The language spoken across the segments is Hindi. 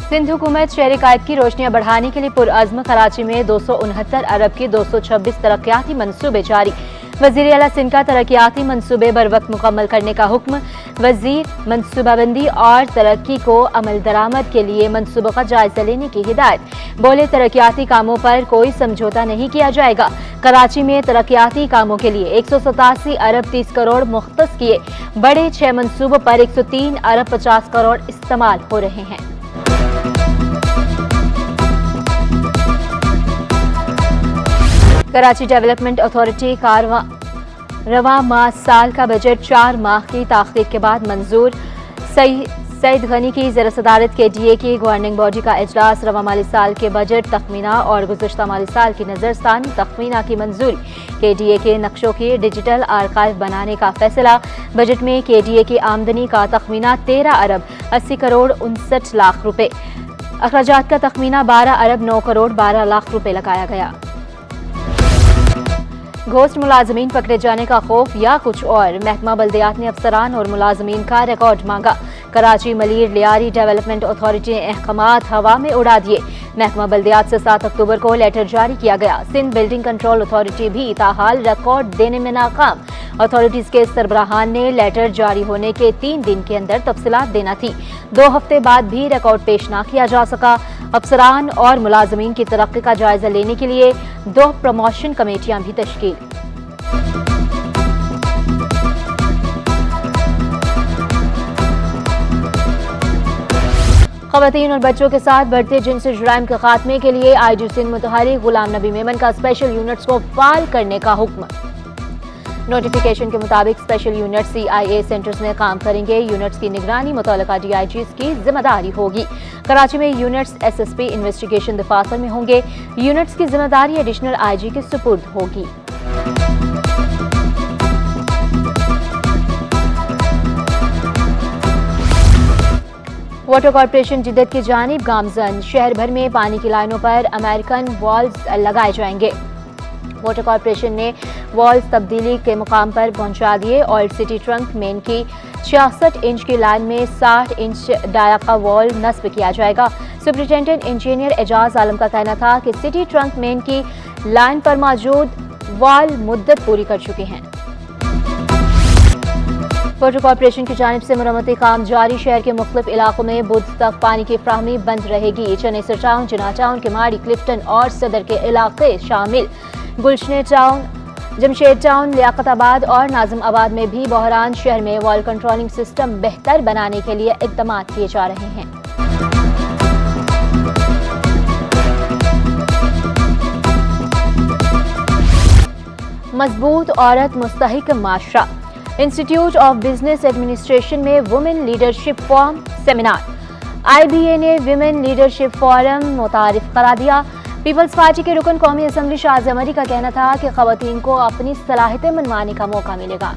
सिंध हुकूमत शहरी कायद की रोशनियां बढ़ाने के लिए पुरअज़्म। कराची में 269 अरब की 226 तरक्याती मंसूबे जारी। वज़ीर आला सिंध का तरक्याती मंसूबे बर वक्त मुकम्मल करने का हुक्म। वज़ीर मनसूबाबंदी और तरक्की को अमल दरामद के लिए मंसूबों का जायजा लेने की हिदायत। बोले तरक्याती कामों पर कोई समझौता नहीं किया जाएगा। कराची में तरक्याती कामों के लिए 187 अरब 30 करोड़ मुख्तस किए। बड़े 6 मंसूबों पर 103 अरब 50 करोड़ इस्तेमाल हो रहे हैं। कराची डेवलपमेंट अथॉरिटी का रवा माह साल का बजट 4 माह की ताख़ीर के बाद मंजूर। सईद गनी की ज़र सदारत के DA की गवर्निंग बॉडी का इजलास। रवा माली साल के बजट तखमीना और गुज़श्ता माली साल की नज़रसानी तखमीना की मंजूरी। KDA के नक्शों की डिजिटल आर्काइव बनाने का फैसला। बजट में KDA की आमदनी का तखमीना 13 अरब 80 करोड़ 59 लाख रुपए। अखराजात का तखमीना 12 अरब 9 करोड़ 12 लाख रुपए लगाया गया। घोस्ट मुलाजमीन पकड़े जाने का खौफ या कुछ और। महकमा बल्दियात ने अफसरान और मुलाजमीन का रिकॉर्ड मांगा। कराची मलीर लियारी डेवलपमेंट अथॉरिटी ने अहकामात हवा में उड़ा दिए। महकमा बल्दियात से 7 अक्टूबर को लेटर जारी किया गया। सिंध बिल्डिंग कंट्रोल अथॉरिटी भी ताहाल रिकॉर्ड देने में नाकाम। अथॉरिटीज के सरबराहान ने लेटर जारी होने के 3 दिन के अंदर तफसीलात देना थी। 2 हफ्ते बाद भी रिकॉर्ड पेश ना किया जा सका। अफसरान और मुलाजमीन की तरक्की का जायजा लेने के लिए 2 प्रमोशन कमेटियां भी तश्कील। ख़वातीन और बच्चों के साथ बढ़ते जिनसी जुराइम के खात्मे के लिए IG सिंध मुतहरिक गुलाम नबी मेमन का स्पेशल यूनिट्स को फाल करने का हुक्म। नोटिफिकेशन के मुताबिक स्पेशल यूनिट CIA सेंटर्स में काम करेंगे। यूनिट्स की निगरानी मुतल्लिका DIGs की जिम्मेदारी होगी। कराची में यूनिट्स SSP इन्वेस्टिगेशन दफातर में होंगे। यूनिट्स की जिम्मेदारी एडिशनल IG के सुपुर्द होगी। वाटर कॉर्पोरेशन जिद्दत की जानिब गामजन। शहर भर में पानी की लाइनों पर अमेरिकन वॉल्स लगाए जाएंगे। वाटर कॉर्पोरेशन ने वॉल्स तब्दीली के मुकाम पर पहुंचा दिए। ऑयल सिटी ट्रंक मेन की 66 इंच की लाइन में 60 इंच डाया का वॉल नस्ब किया जाएगा। सुपरिटेंडेंट इंजीनियर एजाज आलम का कहना था कि सिटी ट्रंक मेन की लाइन पर मौजूद वॉल मुद्दत पूरी कर चुके हैं। वाटर कॉर्पोरेशन की जानिब से मरम्मती काम जारी। शहर के मुख्तलिफ इलाकों में बुध तक पानी की फ्राहमी बंद रहेगी। चनेसर टाउन, जिना टाउन, किमाड़ी, क्लिफ्टन और सदर के इलाके शामिल। गुलशने टाउन, जमशेद टाउन, लियाकताबाद और नाजिम आबाद में भी बहरान शहर में वॉल कंट्रोलिंग सिस्टम बेहतर बनाने के लिए इक़दाम किए जा रहे हैं। मजबूत औरत मुस्तहिक माशरा। इंस्टीट्यूट ऑफ बिजनेस एडमिनिस्ट्रेशन में women leadership forum seminar. IBA ने वुमेन लीडरशिप फोरम मुतारिफ करा दिया। पीपल्स पार्टी के रुकन कौमी असम्बली शाह जमरी का कहना था कि खवातीन को अपनी सलाहियतें मनवाने का मौका मिलेगा।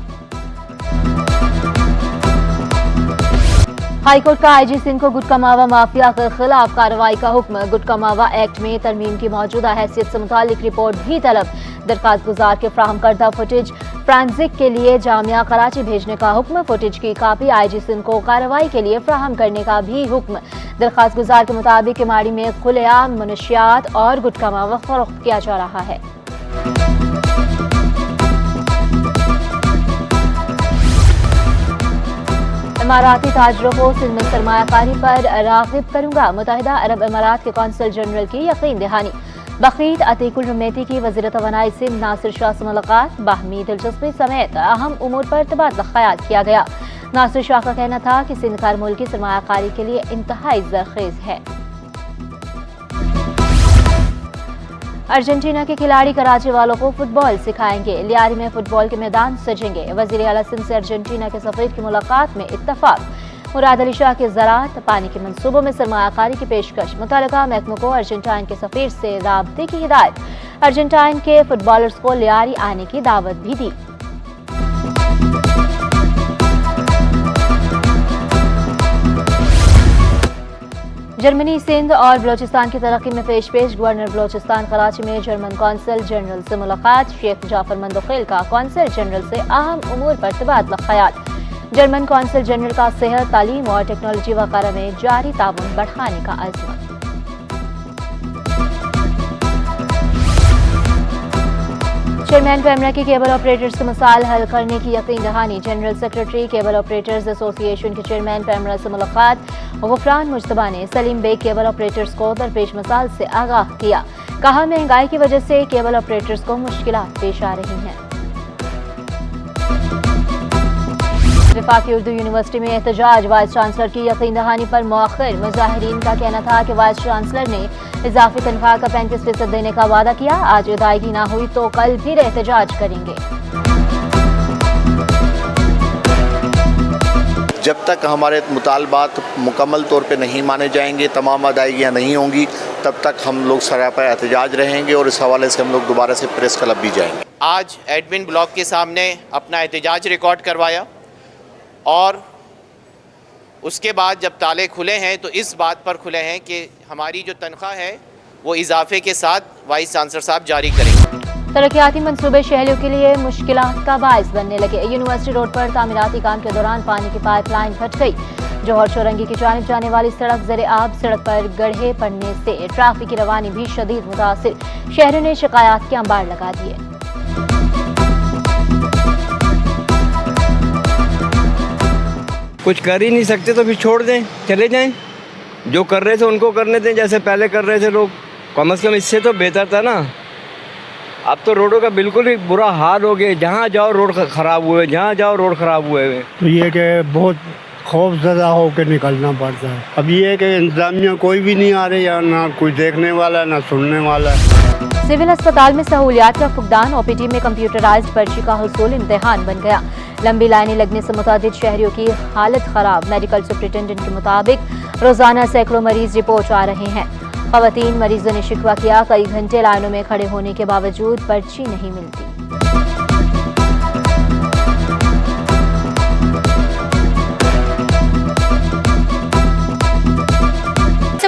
हाईकोर्ट का IG सिंध को गुटकामावा माफिया के खिलाफ कार्रवाई का हुक्म। गुटकामावा एक्ट में तरमीम की मौजूदा हैसियत से मुतालिक रिपोर्ट भी तलब। दरखास्त गुजार के फ्राहम करदा फुटेज फ्रांसिक के लिए जामिया कराची भेजने का हुक्म। फुटेज की कापी IG सिंध को कार्रवाई के लिए फ्राहम करने का भी हुक्म। दरखास्त गुजार के मुताबिक किमाड़ी में खुलेआम मनशियात और गुटकामावा फरोख्त किया जा रहा है। इमाराती ताजरों को सिंध में सरमायाकारी पर राग़िब करूंगा। मुत्तहिदा अरब इमारात के कौंसल जनरल की यकीन दहानी। बखीत अतीकुल रमेती की वज़ीर तवानाई सिंध नासिर शाह से मुलाकात। बाहमी दिलचस्पी समेत अहम उमूर पर तबादला ख्याल किया गया। नासिर शाह का कहना था कि सिंध का मुल्क की सरमायाकारी के लिए इंतहाई ज़रख़ेज़ है। अर्जेंटीना के खिलाड़ी कराची वालों को फुटबॉल सिखाएंगे। लियारी में फुटबॉल के मैदान सजेंगे। वज़ीर आला सिंध से अर्जेंटीना के सफ़ीर की मुलाकात में इत्तफाक। मुराद अली शाह के ज़राअत पानी के मंसूबों में सरमायाकारी की पेशकश। मुतल्लिका महकमों को अर्जेंटाइन के सफ़ीर से राब्ते की हिदायत। अर्जेंटाइन के फुटबॉलर्स को लियारी आने की दावत भी दी। जर्मनी सिंध और बलोचिस्तान की तरक्की में पेश गवर्नर बलोचिस्तान कराची में जर्मन कौंसल जनरल से मुलाकात। शेख जाफर मंदोखेल का कौंसल जनरल से अहम उमूर पर तबादला ख्याल। जर्मन कौंसल जनरल का सेहत, तालीम और टेक्नोलॉजी वगैरह में जारी ताउन बढ़ाने का अज़्म। चेयरमैन पैमरा की केबल ऑपरेटर्स के मसाइल हल करने की यकीन दहानी। General secretary cable operators association के चेयरमैन पैमरा से मुलाकात। गुफरान मुज्तबा ने सलीम बेग केबल ऑपरेटर्स को दरपेश मसाइल से आगाह किया। कहा, महंगाई की वजह से केबल ऑपरेटर्स को मुश्किलात पेश आ रही हैं। वफाकी उर्दू यूनिवर्सिटी में एहतजाज, वाइस चांसलर की यकीन दहानी पर मौखिर। मुजाहिरीन का कहना था कि वाइस चांसलर ने इजाफी तनख्वाह का 35% देने का वादा किया। आज अदायगी ना हुई तो कल फिर एहतजाज करेंगे। जब तक हमारे मुतालबात मुकम्मल तौर पे नहीं माने जाएंगे, तमाम अदायगियाँ नहीं होंगी, तब तक हम लोग सरापा एहतजाज रहेंगे और इस हवाले से हम लोग दोबारा से प्रेस क्लब भी जाएंगे। आज एडमिन ब्लॉक के सामने अपना एहतजाज रिकॉर्ड करवाया और उसके बाद जब ताले खुले हैं तो इस बात पर खुले हैं कि हमारी जो तनख्वाह है वो इजाफे के साथ वाइस चांसलर साहब जारी करेंगे। तरक्याती मंसूबे शहरियों के लिए मुश्किलात का बायस बनने लगे। यूनिवर्सिटी रोड पर तामीराती काम के दौरान पानी की पाइपलाइन फट गई। जौहर चौरंगी की जानिब जाने वाली सड़क ज़र आब, सड़क पर गड्ढे पड़ने से ट्रैफिक की रवानी भी शदीद मुतासिर। शहरियों ने शिकायत के अंबार लगा दिए। कुछ कर ही नहीं सकते तो फिर छोड़ दें, चले जाएं। जो कर रहे थे उनको करने दें, जैसे पहले कर रहे थे लोग। कम से कम इससे तो बेहतर था ना। अब तो रोडों का बिल्कुल ही बुरा हाल हो गया। जहाँ जाओ रोड ख़राब हुए, जहाँ जाओ रोड ख़राब हुए हुए। तो ये कि बहुत खौफजदा होकर निकलना पड़ता है। अब ये कि इंतजामिया कोई भी नहीं आ रही है, ना कोई देखने वाला ना सुनने वाला। सिविल अस्पताल में सहूलियात का फुकदान। ओपीडी में कंप्यूटराइज्ड पर्ची का हुसूल इम्तिहान बन गया। लंबी लाइनें लगने से मुतादिद शहरियों की हालत खराब। मेडिकल सुप्रिटेंडेंट के मुताबिक रोजाना सैकड़ों मरीज रिपोर्ट आ रहे हैं। खवातीन मरीजों ने शिकवा किया, कई घंटे लाइनों में खड़े होने के बावजूद पर्ची नहीं मिलती।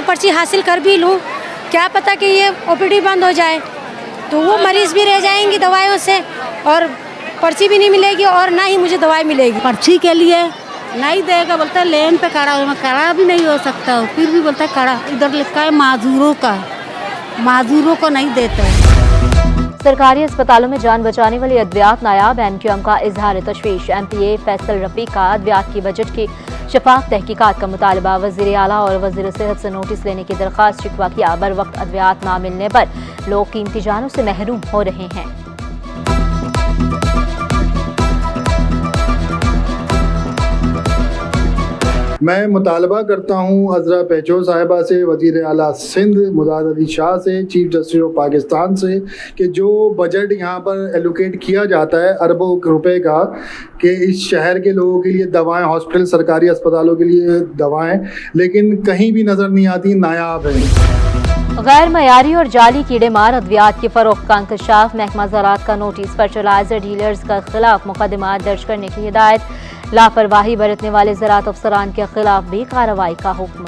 पर्ची हासिल कर भी लूँ, क्या पता कि ये ओपीडी बंद हो जाए तो वो मरीज भी रह जाएंगी दवाइयों से और पर्ची भी नहीं मिलेगी और ना ही मुझे दवाई मिलेगी। पर्ची के लिए नहीं देगा, बोलता है लेन पे खड़ा हो। मैं खड़ा भी नहीं हो सकता हूँ, फिर भी बोलता है खड़ा। इधर लिखा है माजूरों का, माजूरों को नहीं देता है। सरकारी अस्पतालों में जान बचाने वाली अद्वियात। नायाब एमक्यूएम का इजहार तशवीश। एमपीए फैसल रफीक का अद्वियात की बजट की शफाफ तहकीकात का मुतालबा। वज़ीर आला और वज़ीर सेहत से नोटिस लेने की दरख्वास्त शिकवा किया। बर वक्त अद्वियात ना मिलने पर लोग कीमती जानों से महरूम हो रहे हैं। मैं मुतालबा करता हूँ अज़रा पेचो साहिबा से, वज़ीर आला सिंध मुजाद अली शाह से, चीफ जस्टिस ऑफ पाकिस्तान से, कि जो बजट यहाँ पर एलोकेट किया जाता है अरबों रुपए का, कि इस शहर के लोगों के लिए दवाएं, हॉस्पिटल, सरकारी अस्पतालों के लिए दवाएं, लेकिन कहीं भी नज़र नहीं आती, नायाब है। गैर मयारी और जाली कीड़े मार अद्वियात की फरोख्त का इंकशाफ। महकमा ज़राअत का नोटिस। फर्टिलाइजर डीलर्स के खिलाफ मुकदमा दर्ज करने की हिदायत। लापरवाही बरतने वाले ज़राअत अफसरान के खिलाफ भी कार्रवाई का हुक्म।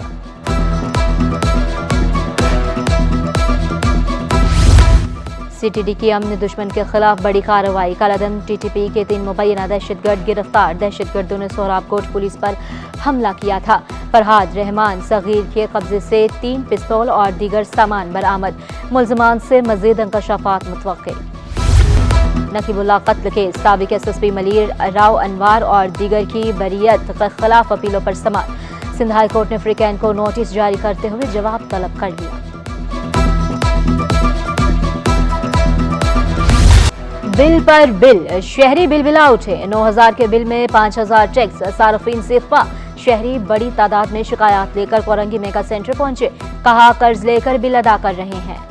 सीटीडी की अमन दुश्मन के खिलाफ बड़ी कार्रवाई। कालादम टीटीपी के 3 मुबैना दहशतगर्द गिरफ्तार। दहशतगर्दों ने सोहराब कोट पुलिस पर हमला किया था। फरहाद रहमान सगीर के कब्जे से 3 पिस्तौल और दीगर सामान बरामद। मुल्ज़िमान से मज़ीद इंकशाफात मुतवक्के। नकीबुल्लाह कत्ल केस। साबिक एसएसपी मलीर राव अनवार और दीगर की बरीयत के खिलाफ अपीलों पर समाअत। सिंध हाई कोर्ट ने फ्रीकैन को नोटिस जारी करते हुए जवाब तलब कर लिया। बिल पर बिल। शहरी बिलबिला उठे। 9000 के बिल में 5000 टैक्स। सार्फिन से इख्फा। शहरी बड़ी तादाद में शिकायत लेकर कोरंगी मेगा सेंटर पहुंचे। कहा, कर्ज लेकर बिल अदा कर रहे हैं।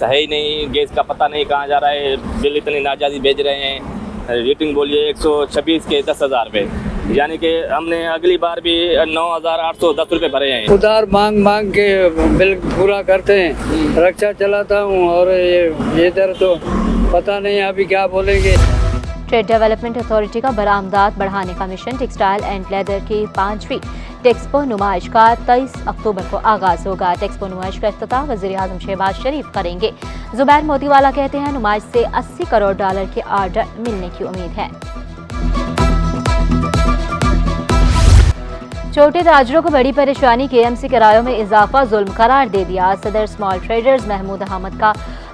है ही नहीं, गैस का पता नहीं कहाँ जा रहा है, बिल इतनी नाजायज़ भेज रहे हैं। रेटिंग बोलिए 126 के 10,000 पे, यानी कि हमने अगली बार भी 9,810 रुपये भरे हैं। उधार मांग मांग के बिल पूरा करते हैं। रक्षा चलाता हूँ और ये इधर तो पता नहीं अभी क्या बोलेंगे। ट्रेड डेवलपमेंट अथॉरिटी का बरामदात बढ़ाने का मिशन टेक्सटाइल एंड लेदर की 5वीं टेक्सपो नुमाइश का 23 अक्टूबर को आगाज होगा। टेक्सपो नुमाइश का इफ्तिताह वज़ीर-ए-आज़म शहबाज शरीफ करेंगे। जुबैर मोतीवाला कहते हैं नुमाइश से $80 करोड़ के ऑर्डर मिलने की उम्मीद है। छोटे ताजरों को बड़ी परेशानी, KMC किरायों में इजाफा जुल्म करार दे दिया। सदर स्मॉल ट्रेडर्स महमूद अहमद का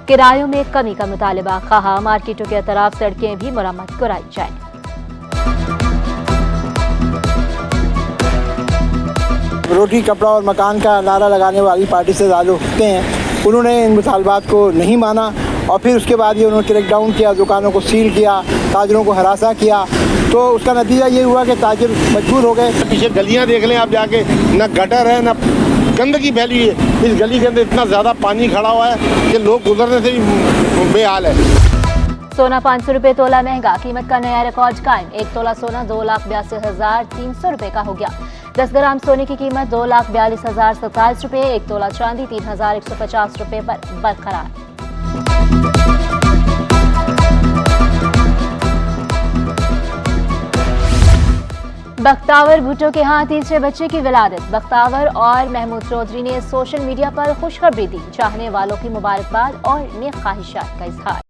किरायों में कमी का मुतालबा, कहा मार्केटों के अतराफ सड़कें भी मरम्मत कराई जाए। रोटी कपड़ा और मकान का नारा लगाने वाली पार्टी से ताल्लुक़ रखते हैं, उन्होंने इन मुतालबात को नहीं माना और फिर उसके बाद ये उन्होंने क्रैकडाउन किया, दुकानों को सील किया, ताजरों को हरासा किया। तो उसका नतीजा ये हुआ कि ताजिर मजबूर हो गए। पीछे गलियां देख लें आप जाके, ना गटर है ना गंदगी फैली है। इस गली के अंदर इतना ज़्यादा पानी खड़ा हुआ है कि लोग गुजरने से ही बेहाल है। सोना 500 रुपये तोला महंगा, कीमत का नया रिकॉर्ड कायम। 1 तोला सोना 2,82,300 रुपये का हो गया। 10 ग्राम सोने की कीमत 2,42,027 रुपये। 1 तोला चांदी 3,150 रुपये पर बरकरार। बख्तावर भुट्टो के यहाँ तीसरे बच्चे की विलादत। बख्तावर और महमूद चौधरी ने सोशल मीडिया पर खुशखबरी दी, चाहने वालों की मुबारकबाद और नेक ख्वाहिशात का इजहार।